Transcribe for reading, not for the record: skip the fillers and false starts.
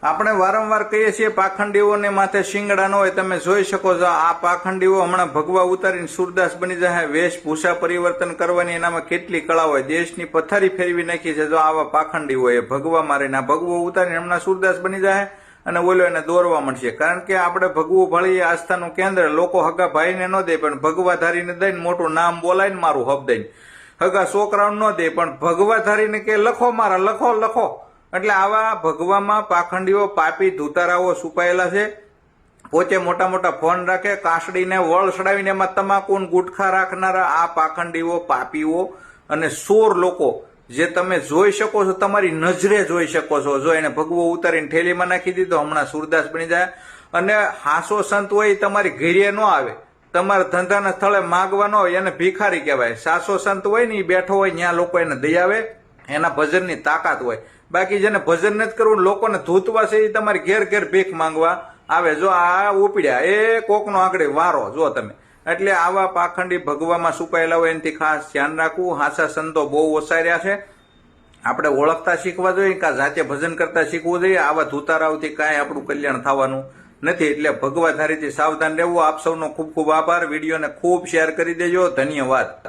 આપણે વારંવાર કહીએ છીએ પાખંડીઓને માથે શિંગડા ન હોય. તમે જોઈ શકો છો આ પાખંડીઓ હમણાં ભગવા ઉતારીને સુરદાસ બની જાય. વેશભૂષા પરિવર્તન કરવાની એનામાં કેટલી કળા હોય. દેશની પથારી ફેરવી નાખી છે જો આવા પાખંડીઓએ ભગવા મારીને ભગવો ઉતારીને હમણાં સુરદાસ બની જાય અને ઓલો એને દોરવા મળશે. કારણ કે આપણે ભગવું ભળીએ આસ્થાનું કેન્દ્ર. લોકો હગા ભાઈને ન દે પણ ભગવા ધારીને દઈને મોટું નામ બોલાય ને મારું હબ દઈને હગા છોકરાઓને ન દે પણ ભગવા ધારીને કે લખો મારા લખો લખો. એટલે આવા ભગવામાં પાખંડીઓ પાપી ધૂતારાઓ છુપાયેલા છે. પોતે મોટા મોટા ફોન રાખે, કાસડીને વળ સડાવીને એમાં તમાકુ ગુટખા રાખનારા આ પાખંડીઓ પાપીઓ અને સોર લોકો જે તમે જોઈ શકો છો, તમારી નજરે જોઈ શકો છો. જો એને ભગવો ઉતારીને થેલીમાં નાખી દીધો હમણાં સુરદાસ બની જાય. અને હાસો સંત હોય તમારી ઘેરે ન આવે, તમારા ધંધાના સ્થળે માગવા ન હોય એને ભિખારી કહેવાય. સાસો સંત હોય ને એ બેઠો હોય ત્યાં લોકો એને દઈ આવે, એના ભજનની તાકાત હોય. બાકી જેને ભજન નથી કરવું લોકોને ધૂતવા છે એ તમારી ઘેર ઘેર ભીખ માંગવા આવે. જો આ ઉપડ્યા એ કોકનો આંકડે વારો જો તમે. એટલે આવા પાખંડી ભગવામાં છુપાયેલા હોય એનાથી ખાસ ધ્યાન રાખવું. હાસા સંતો બહુ ઓછા રહ્યા છે. આપણે ઓળખતા શીખવા જોઈએ કે જાતે ભજન કરતા શીખવું જોઈએ. આવા ધૂતારાઓથી કાંઈ આપણું કલ્યાણ થવાનું નથી. એટલે ભગવાધારીથી સાવધાન રહેવું. આપ સૌનો ખૂબ ખૂબ આભાર. વિડીયોને ખૂબ શેર કરી દેજો. ધન્યવાદ.